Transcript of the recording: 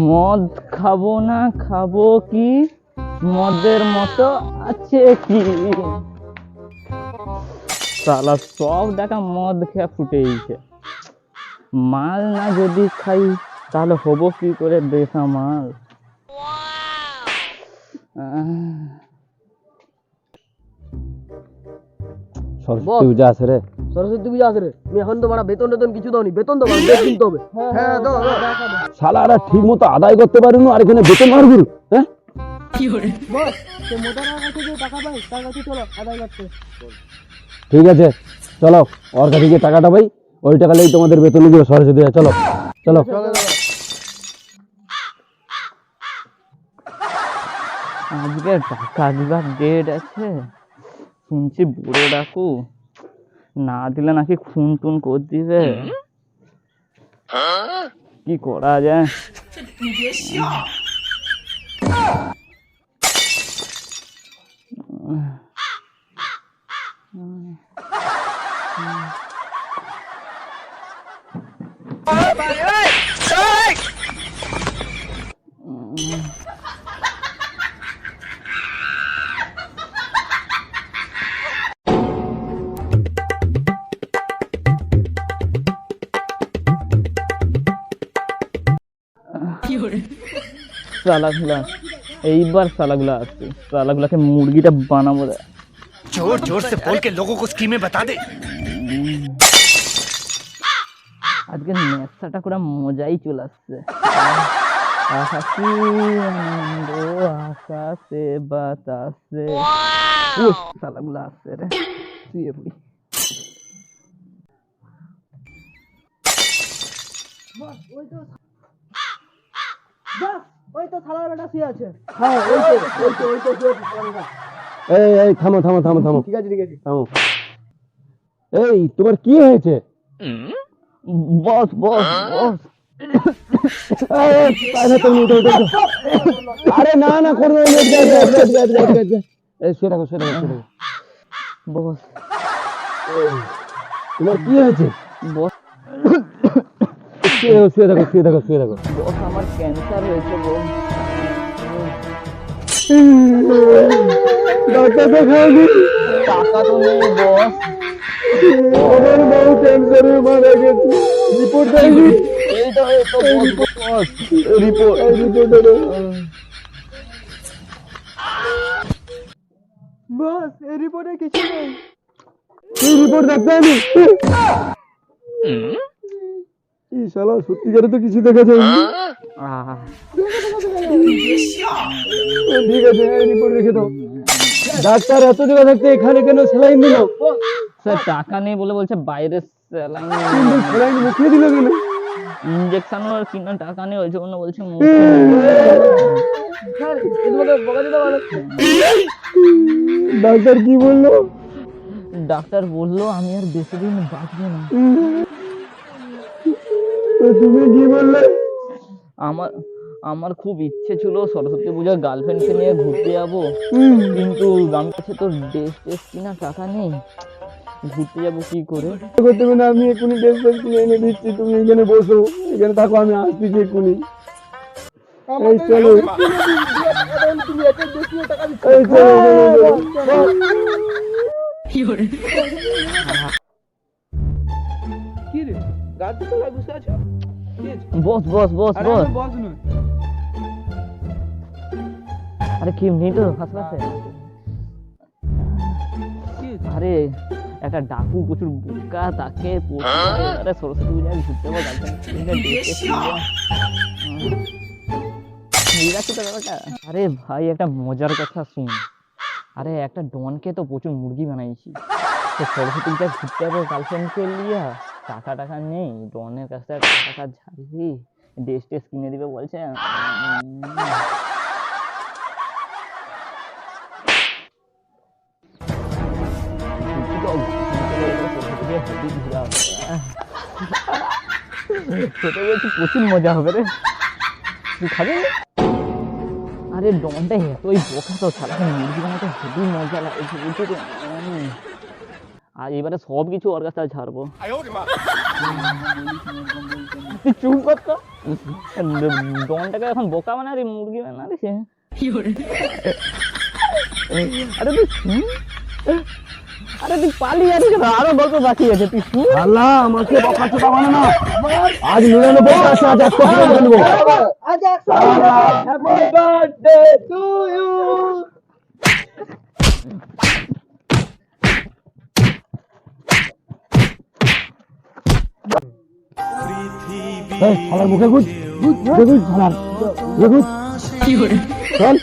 মদ খাবো না, খাবো কি? মদের মতো আছে কি? সালা সব দেখা মদ খেয়ে ফুটেইছে। মাল না যদি খাই তাহলে হবো কি করে বেসামাল? সরস্বতী পূজা আছে রে। সরস্বতী পূজা আছে রে। তুমি এখন তো বড় বেতন টেতন কিছু দাওনি, বেতন তো বেশ কিনতে হবে। হ্যাঁ দাও। শালারা ঠিক মতো আদায় করতে পারিনি আর এখানে বেতন মারবি? হ্যাঁ বস, সে মোটার কাছে যে টাকা পাই তার কাছে চলো আদায় করতে। ঠিক আছে চলো, ওর কাছে গিয়ে টাকাটা পাই, ওই টাকা নিয়েই তোমাদের বেতন দিবে সরস্বতী পূজা। চলো চলো। আজকে টাকা দিবার ডেট আছে, শুনছি বুড়ো ডাকু না দিলে নাকি খুন টুন করে দিবে। কি করা যায়? সালাগুলা এইবার সালাগুলা আসছে, সালাগুলাকে মুরগিটা বানাবো। जोर जोर से बोल के लोगों को स्कीमें बता दे। আজকে নেশাটা করে মজাই চলে আসছে। আকাশি আনন্দ আকাশে বাতাসে। সালাগুলা আসছে রে, শুয়ে পড়ি। ওই তো থালার বেটা শুয়ে আছে। হ্যাঁ ওই তো শুয়ে আছে। এই থামো থামো থামো থামো, ঠিক আছে থামো। এই তোমার কি হয়েছে? বস বস বস, আরে না না করো না, শুয়ে রাখো শুয়ে রাখো। বস তোমার কি হয়েছে? বস শুয়ে থাকো শুয়ে থাকো শুয়ে থাকো। বস, আমার ক্যান্সার হয়েছে বস। ডাক্তার দেখাওনি? টাকা তো নেই বস। আমার বউ ক্যান্সারে মারা গেছে, রিপোর্ট দেয়নি? এইটা তো বস, রিপোর্ট বস এই রিপোর্টে কিছু নেই। এই রিপোর্ট দেখতে আমি এই শালা সত্যিকারে তো কিছু দেখা যায়নি। ঠিক আছে এই রিপোর্ট রেখে দাও। ডাক্তার এত জায়গা থাকতে এখানে কেন স্যালাইন দিল? স্যার টাকা নেই বলে বলছে বাইরে স্যালাইন স্যালাইন মুখে দিল কেন? ইনজেকশন আর কিনা টাকা নেই ওই জন্য বলছে স্যার তোমাকে বকা দিতে পারো। ডাক্তার কি বললো? ডাক্তার বললো আমি আর বেশি দিন বাঁচবো না। তুমি কি বললে? আমার খুব ইচ্ছে ছিল সরস্বতী পূজার গার্লফ্রেন্ডকে নিয়ে ঘুরতে যাবো, কিন্তু আমার কাছে তো ড্রেস কিনা টাকা নেই, ঘুরতে যাবো কি করে? করতে হবে না, আমি এক্ষুনি ড্রেস কিনে এনে দিচ্ছি, তুমি এখানে বসো, এখানে থাকো, আমি আসতেছি এক্ষুনি। এই চলো তুমি এত বেশি টাকা দিচ্ছ। এই চলো। কি রে গাড়ি তো বসে আছো? বস বস বস বস, বস নয়। আরে কি নেই তো হাসপাতালে? আরে একটা ডাকু প্রচুর বোকা, তাকে আরে সরস্বতী পূজায় ঘুরতে যাবো গার্লফ্রেন্ড। আরে ভাই একটা মজার কথা শুন। আরে একটা ডনকে তো প্রচুর মুরগি বানাইছি, তো সরস্বতী পূজায় ঘুরতে যাবো গার্লফ্রেন্ডকে লিয়া, টাকা নেই, ডনের কাছ থেকে টাকা ঝাড়বি, ড্রেস কিনে দিবে বলছে। প্রচুর মজা হবে রে, তুই খাবি? আরে ডনটা এতই বোকা তো, সারা মুরগি বানাতে হেবি মজা লাগে। আর এবারে সব কিছু ওর কাছে ছাড়বো। তুই চুপ কর তো, ডনটাকে এখন বোকা বানাবি, মুরগি বানাবি সে। আরে তুই শুন, আরে তুই পালিয়ে যাচ্ছিস কেন? আরো গল্প বাকি আছে, তুই শুন। আল্লাহ আমাকে বকা চোদা বানা না, আজ 99 আছে, আজ 100 করে নেবো। Happy birthday to you. এই শালার মুখে গুজ গুজ গুজ শালার গুজ। চল